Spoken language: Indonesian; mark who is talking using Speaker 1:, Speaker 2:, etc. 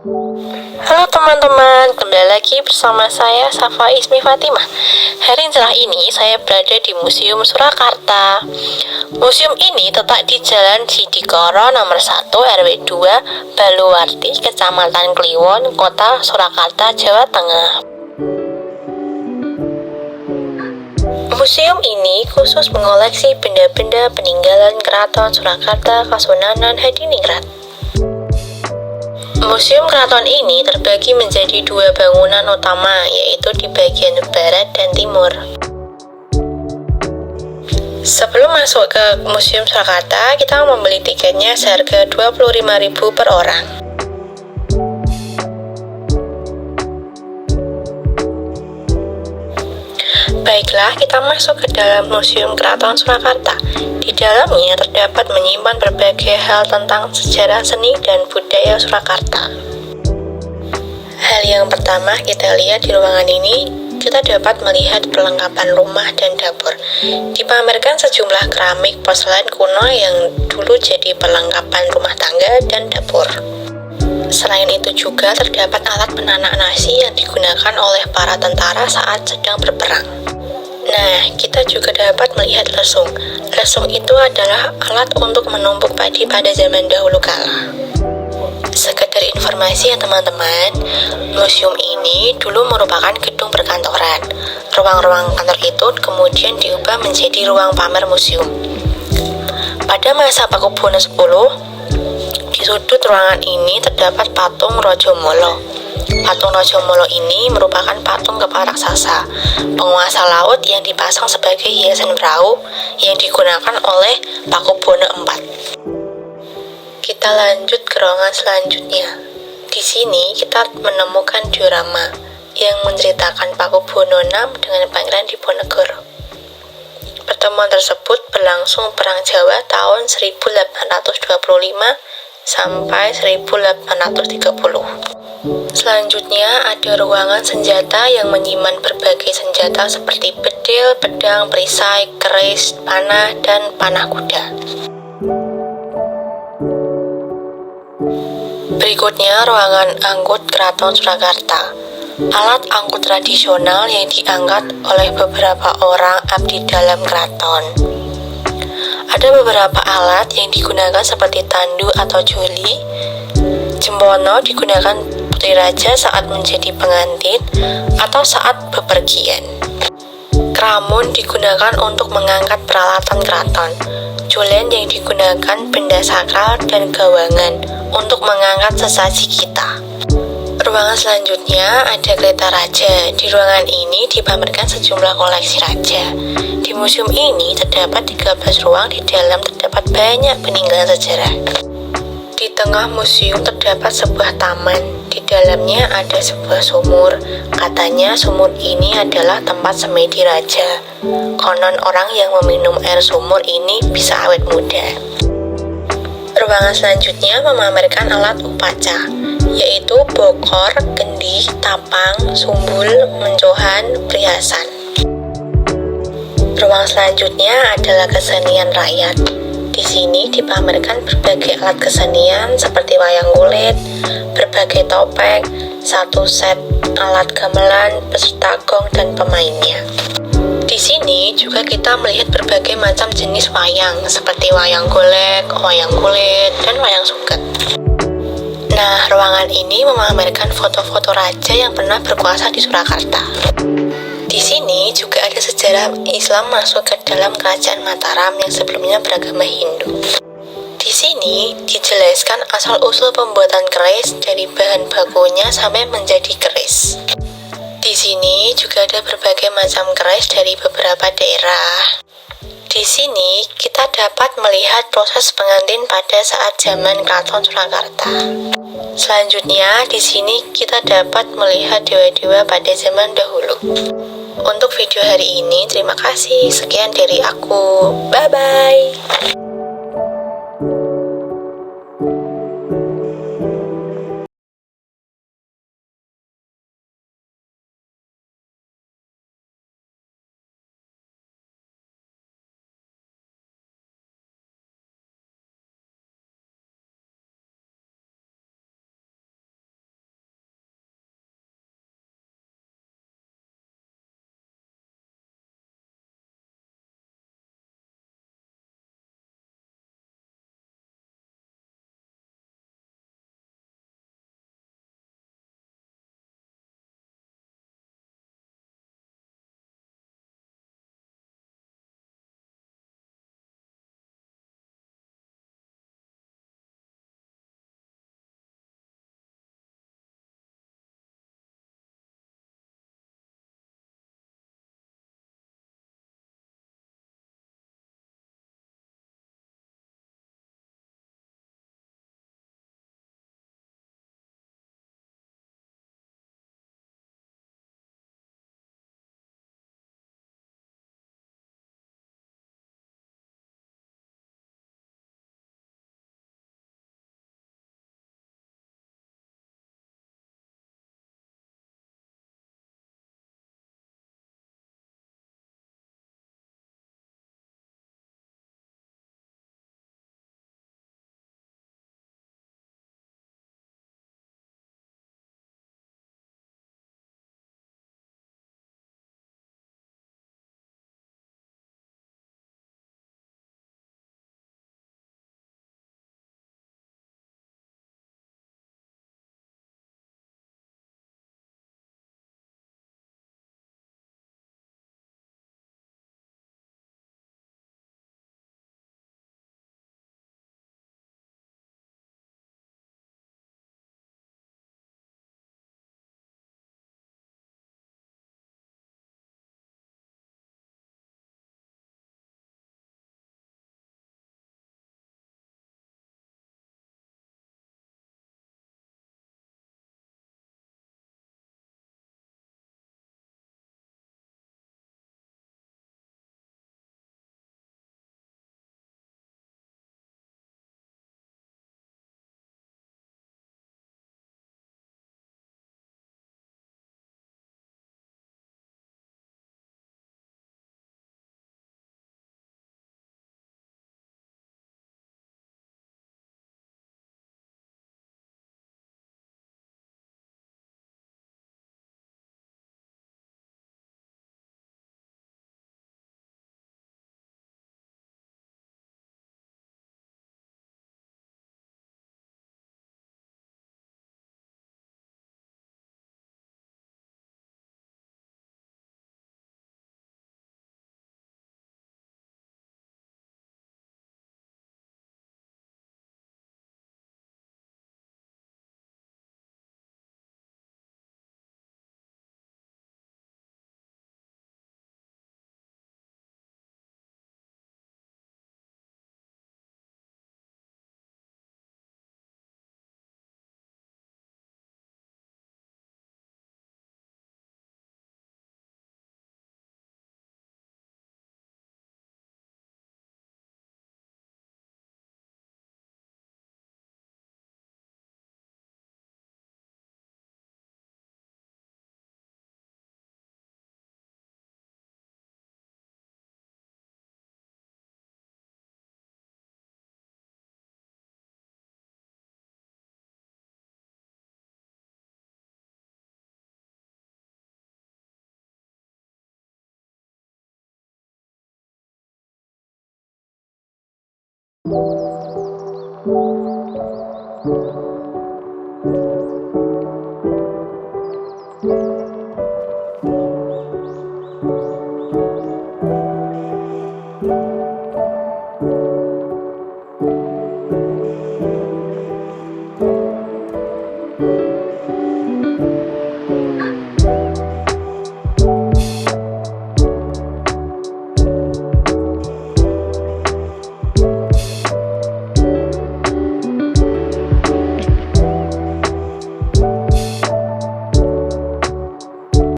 Speaker 1: Halo teman-teman, kembali lagi bersama saya Safa Ismi Fatimah. Hari cerah ini saya berada di Museum Surakarta. Museum ini terletak di Jalan Sidikoro nomor 1 RW 2 Baluwarti, Kecamatan Kliwon, Kota Surakarta, Jawa Tengah. Museum ini khusus mengoleksi benda-benda peninggalan Keraton Surakarta Kasunanan Hadiningrat. Museum keraton ini terbagi menjadi dua bangunan utama, yaitu di bagian barat dan timur. Sebelum masuk ke Museum Surakarta, kita membeli tiketnya seharga 25.000 per orang. Baiklah, kita masuk ke dalam Museum Keraton Surakarta. Di dalamnya terdapat menyimpan berbagai hal tentang sejarah seni dan budaya Surakarta. Hal yang pertama kita lihat di ruangan ini, kita dapat melihat perlengkapan rumah dan dapur. Dipamerkan sejumlah keramik porselen kuno yang dulu jadi perlengkapan rumah tangga dan dapur. Selain itu juga terdapat alat penanak nasi yang digunakan oleh para tentara saat sedang berperang. Nah, kita juga dapat melihat lesung. Lesung itu adalah alat untuk menumbuk padi pada zaman dahulu kala. Sekedar informasi ya teman-teman, museum ini dulu merupakan gedung perkantoran. Ruang-ruang kantor itu kemudian diubah menjadi ruang pamer museum. Pada masa Pakubuwono X, di sudut ruangan ini terdapat patung Raja Mala. Patung Raja Mala ini merupakan patung kepala raksasa, penguasa laut yang dipasang sebagai hiasan perahu yang digunakan oleh Pakubuwono IV. Kita lanjut ke ruangan selanjutnya. Di sini kita menemukan diorama yang menceritakan Pakubuwono VI dengan Pangeran Diponegoro. Pertemuan tersebut berlangsung Perang Jawa tahun 1825 sampai 1830. Selanjutnya ada ruangan senjata yang menyimpan berbagai senjata seperti bedil, pedang, perisai, keris, panah, dan panah kuda. Berikutnya ruangan angkut Keraton Surakarta. Alat angkut tradisional yang diangkat oleh beberapa orang abdi dalam keraton. Ada beberapa alat yang digunakan seperti tandu atau joli. Jempono digunakan putri raja saat menjadi pengantin atau saat bepergian. Kramun digunakan untuk mengangkat peralatan keraton. Julen yang digunakan benda sakral dan gawangan untuk mengangkat sesaji kita. Ruangan selanjutnya ada kereta raja. Di ruangan ini dipamerkan sejumlah koleksi raja. Di museum ini terdapat 13 ruang, di dalam terdapat banyak peninggalan sejarah. Di tengah museum terdapat sebuah taman. Di dalamnya ada sebuah sumur. Katanya sumur ini adalah tempat semedi raja. Konon orang yang meminum air sumur ini bisa awet muda. Ruangan selanjutnya memamerkan alat upaca, yaitu bokor, kendi, tapang, sumbul, mencohan, perhiasan. Ruang selanjutnya adalah kesenian rakyat. Di sini dipamerkan berbagai alat kesenian seperti wayang kulit, berbagai topeng, satu set alat gamelan beserta gong dan pemainnya. Di sini juga kita melihat berbagai macam jenis wayang seperti wayang golek, wayang kulit, dan wayang suket. Nah, ruangan ini memamerkan foto-foto raja yang pernah berkuasa di Surakarta. Di sini juga ada sejarah Islam masuk ke dalam kerajaan Mataram yang sebelumnya beragama Hindu. Di sini dijelaskan asal-usul pembuatan keris dari bahan bakunya sampai menjadi keris. Di sini juga ada berbagai macam keris dari beberapa daerah. Di sini kita dapat melihat proses pengantin pada saat zaman Keraton Surakarta. Selanjutnya di sini kita dapat melihat dewa-dewa pada zaman dahulu. Untuk video hari ini terima kasih. Sekian dari aku. Bye bye.